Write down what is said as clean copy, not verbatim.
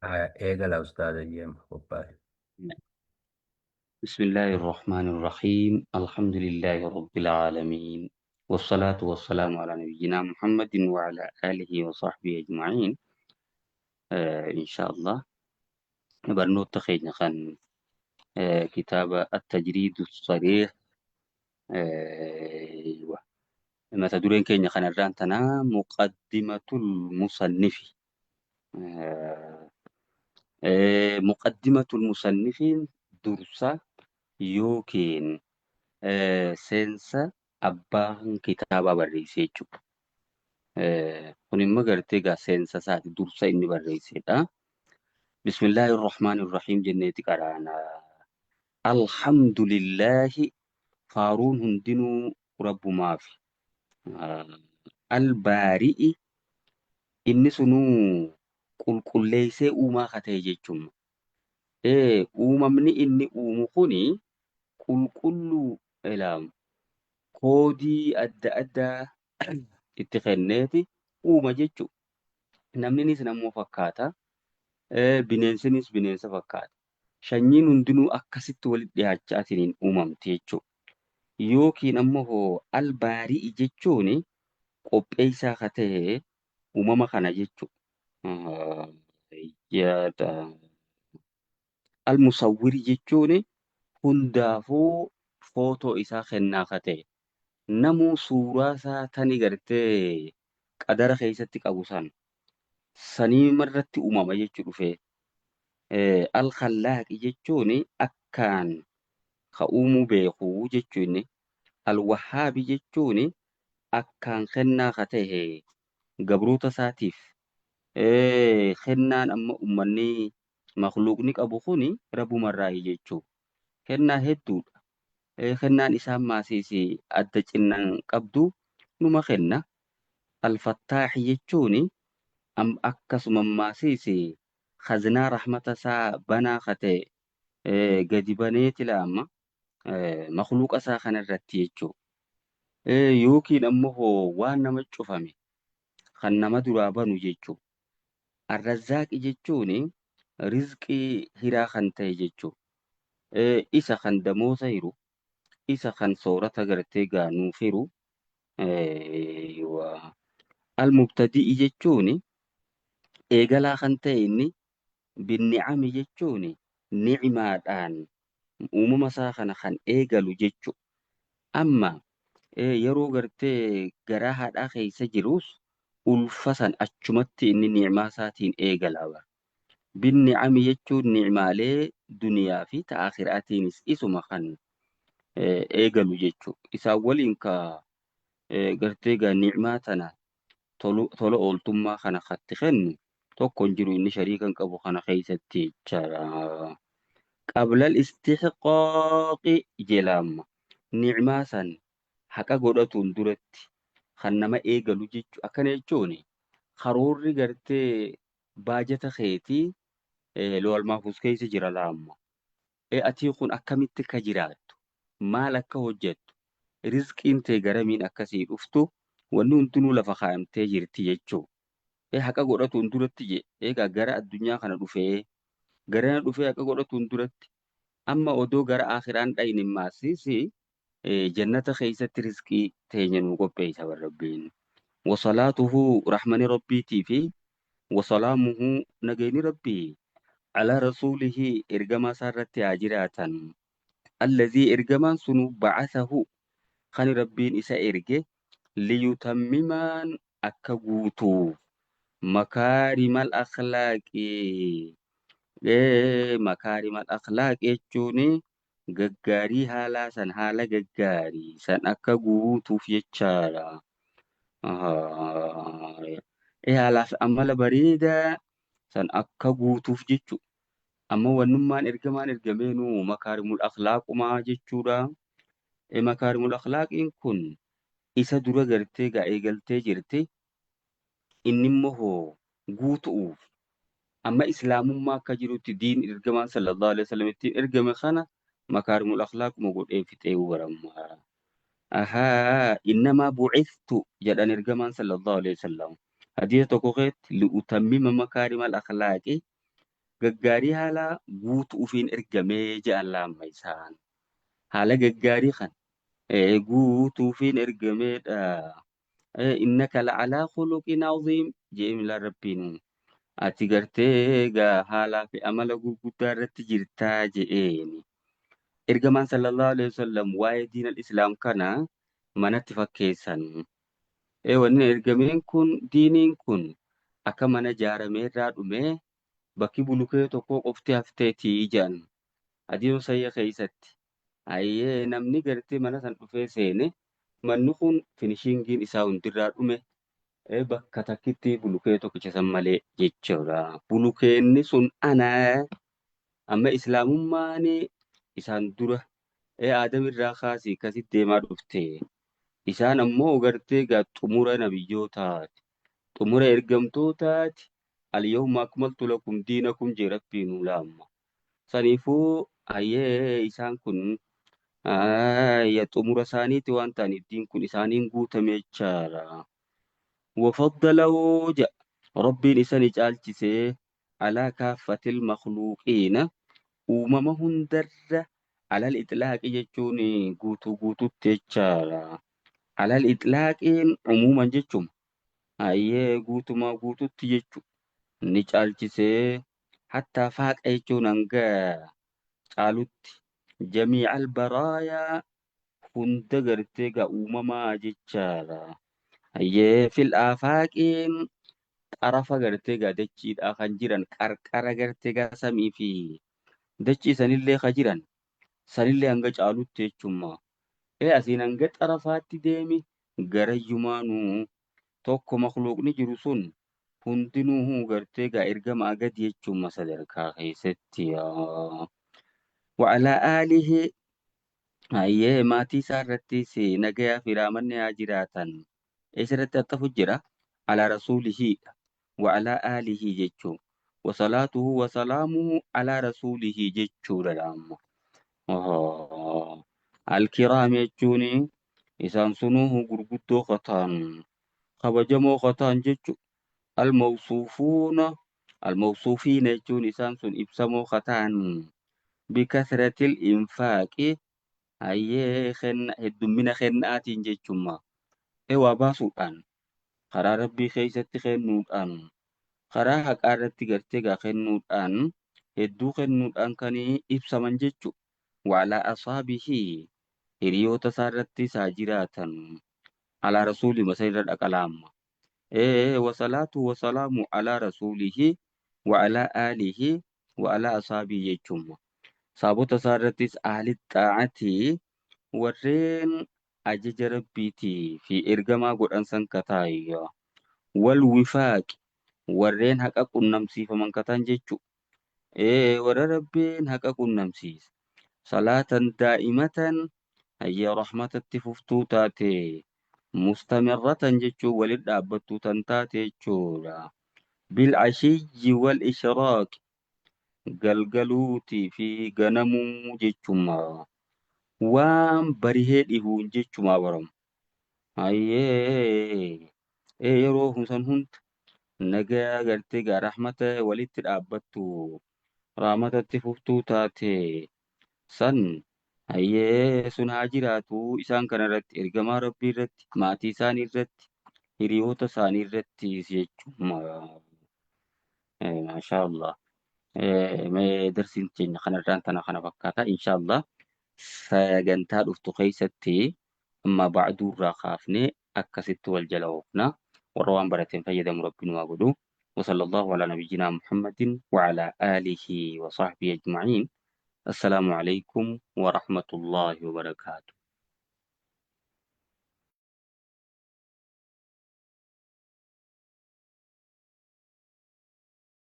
إيجا أستاذ جيم خباي. بسم الله الرحمن الرحيم الحمد لله رب العالمين والصلاة والسلام على نبينا محمد وعلى آله وصحبه أجمعين. إن شاء الله برنو تخينا خان كتاب التجريد الصريح. أيوة. ما تدرين كينا خان الرانتنا مقدمة المصنف. آه، مقدمة المصنف درسة يوكين seensa abbaan kitaaba barreessee jechuudha. Kun immoo gartee egaa seensa isaati dursa inni barreessedha. Bismillaahi irrahmaani irrahiim jenneeti qaraana. Alhamdulillahi faaruun hundinuu rabbumaafi. Albaari'i inni sunuu qulqulleessee uumaa ka ta'e jechuudha. Uumamni inni uumu kuni qulqulluu ilaamu. Koodii adda addaa itti kenneeti uuma jechuudha. Namninis namoo fakkaata. Bineensinis bineensa fakkaata. Sanyiin hundinuu akkasitti walitti dhiyaachaatiin uumamti jechuudha. Yookiin ammoo albaarii jechuun qopheessaa ka ta'e uumama kana jechuudha. Yaada. Almusawwiri jechuun hundaafuu footoo isaa kennaa ka ta'e. Namuu suuraa isaa tani gartee qadara keessatti qabu sanii irratti uumama jechuu dhufee. Al-Khallaaqi jechuun akkaan ka uumuu beekuu jechuun. Al-Wahhaabi jechuun akkaan kennaa ka ta'e gabroota isaatiif. Kennaan amma uummanni makluuqni qabu kuni rabbumarraayi jechuudha. Kennaa hedduudha. Kennaan isaan maasiisi adda cinnaan qabdu numa kenna. Alfattaaxi jechuun akkasuma maasiisi khazinaa rahmata isaa banaa ka ta'e gadi baneeti laama makluuqa isaa kanarratti jechuudha. Yookiin ammoo waan nama cufame kan nama duraa banu jechuudha. Arrazzaaqi jechuun rizqii hiraa kan ta'e jechuudha. Isa kan damooza hiru. Isa kan soorata gartee gaanuuf hiru. Al-Mubtadi'i jechuun eegalaa kan ta'e inni binni'ami jechuun ni'imaadhaan uumama isaa kana kan eegalu jechuudha. Amma yeroo gartee garaa haadhaa keessa jirus ulfa san achumatti inni ni'imaa isaatiin eegala. Binni'ami jechuun ni'imaalee duniyaa fi ta'aakhiraatiinis isuma kan eegalu jechuudha. Isaan waliin ka gartee gaa ni'imaa tana tola ooltummaa kana katti kennu tokko hin jiru inni shariikan qabu kana keessatti jechaadha. Qablal istixqaaqi jedhama. Ni'imaa san haqa godhatuun duratti kan nama eegalu jechuudha. Akkana jechuun karoorri gartee baajata keetii loolmaafus keessa jira laamma. Atii kun akkamitti ka jiraattu? Maal akka hojjettu? Rizqiin tee garamiin akkasii dhuftu wanni hundinuu lafa kaa'amtee jirti jechuudha. Haqa godhatuun duratti egaa gara addunyaa kana gara dhufee haqa godhatuun duratti amma odoo gara akhiraan dhayne maasiisi jannata keessatti rizqii teenya nuu qopheessa barrabbiin. Wasalaatuhu rahmani rabbiitii fi wasalaamuhu nageenyi rabbii ala rasuulihi ergamaa isaa irratti haa jiraatan. Allazii ergamaan sunu ba'athahu kan rabbiin isa erge liyutammimaan akka guutuuf makaarimal akhlaaqii. Makaarimal akhlaaqii jechuun gaggaarii haalaa san haala gaggaarii san akka guutuuf jechaadha. Haalaaf amala bareedaa san akka guutuuf jechuudha. Amma wannummaan ergamaan ergameenuu makaarimul akhlaaqumaa jechuudha. Makaarimul akhlaaqiin kun isa dura gartee gaa eegaltee jirti. Inni immoo guutuuf amma islaamummaa akka jirutti diin ergamaan sallallahu alaihi wasallam ittiin ergame kana makaarimul akhlaaquma godhee fixee baramma. Innamaa bu'ithtu jedhan ergamaan sallallahu alaihi wasallam. Hadiisa tokko keessatti li'utammima makaarimal akhlaaqi gaggaarii haala guutu ufiin ergamee je'an laamma isaan. Haala gaggaarii kan guutu ufiin ergameedha. Innaka la'alaa khuluqin aziim je'imla rabbiin. Ati gartee egaa haalaa fi amala gurguddaa irratti jirtaa je'eeni. Ergamaan sallallahu alaihi wasallam waa'ee diinal islaam kana manatti fakkeessan. Wanni ergameen kun diiniin kun akka mana ijaaramee irraa dhumee bakki bulukee tokko qofti hafteetii jedhan. Adiin sayya keessatti. Ayyee namni gartee mana san dhufee seene manni kun finishingiin isaa hundirraa dhume bakka takkitti bulukee tokkicha san malee jechuudha. Bulukeenni sun ana amma islaamummaan isaan dura Aadam irraa kaasee akkasitti deemaa dhufte. Isaan ammoo gartee egaa xumura nabiyyootaati. Xumura ergamtootaati. Al-yawma akmaltu lakum diinakum jee rabbiin ulaamma. Saniifuu ayyee isaan kun xumura isaaniiti waan ta'aniif diin kun isaaniin guutame jechaadha. وفضله جاء ربي لساني جالتسي على كافة المخلوقين وممهن در على الإطلاق يجوني قوتو تجارة على الإطلاق عموما جتشم أيه قوتو ما قوتو تجتشو نجالتسي حتى فاق يجون أنقا قالت جميع البرايا هند قرتيقا أمما جتشارة أيه في الآفاق xarafa gartee gaa dachiidhaa kan jiran qarqara gartee gaa samii fi dachii sanillee kan jiran sanillee hanga caalutti jechuudha. Asiin hanga xarafaatti deemi garayyumaanuu tokko makluuqni jiru sun hundinuu gartee gaa ergamaa gadi jechuudha sadarkaa keessatti. Wa'alaa aalihi ayyee maatii isaa irrattis nagayaa fi raamanni haa jiraatan. Eessarratti haxxafu jira? Alaa rasuulihiidha. وعلى آله جيتشو وصلاته وسلامه على رسوله جيتشو للعام الكرام يجوني إسان سنوه قرقودو خطان خبجمو خطان جيتشو الموصوفون الموصوفين يجون إسان سن إبسمو خطان بكثرة الإنفاق أي خن هدومين خنات جيتشو ما إيوا باسوطان karaa rabbii keessatti kennuudhaan karaa haqaa irratti gartee gaa kennuudhaan hedduu kennuudhaan kan ibsaman jechuudha. Waalaa asaabihi hiriyoota isaa irratti isaa jiraatan alaa rasuuli masa irra dhaqalaamma. Wasalaatu wasalaamu alaa rasuulihi wa alaa aalihi wa alaa asaabii jechuudha. Saabota isaa irrattis ahli xaa'atii warreen ajaja rabbiitii fi ergamaa godhan san kataayya wal wifaaq warreen haqa qunnamsiifaman katan jechu warra rabbiin haqa qunnamsiisa salaatan daa'imatan hayya rahmatatti fuftuu taate mustamirratan jechuu walit dhaabbattuu tan taate jechuudha bilcashiyyi wal ishraaq galgaluutii fi ganamuu jechuudha. Waan barihee dhihuun jechumaa baramu. Ayyee yeroo san hunda nagaa gartee gaa rahmata walitti dhaabbattu rahmatatti fuftuu taate san ayyee sun haa jiraatu isaan kana irratti ergamaa rabbii irratti maatii isaanii irratti hiriyoota isaanii irratti jechuudha. Maashaallah. Mee darsiin keenya kanarraan tana kana fakkaata inshaallah. Sagantaa dhuftu keessatti amma ba'aduu irraa kaafnee akkasitti wal jala oofna warra waan barateen fayyadamu rabbiin waa godhu وصلى الله على نبينا محمد وعلى آله وصحبه أجمعين السلام عليكم ورحمة الله وبركاته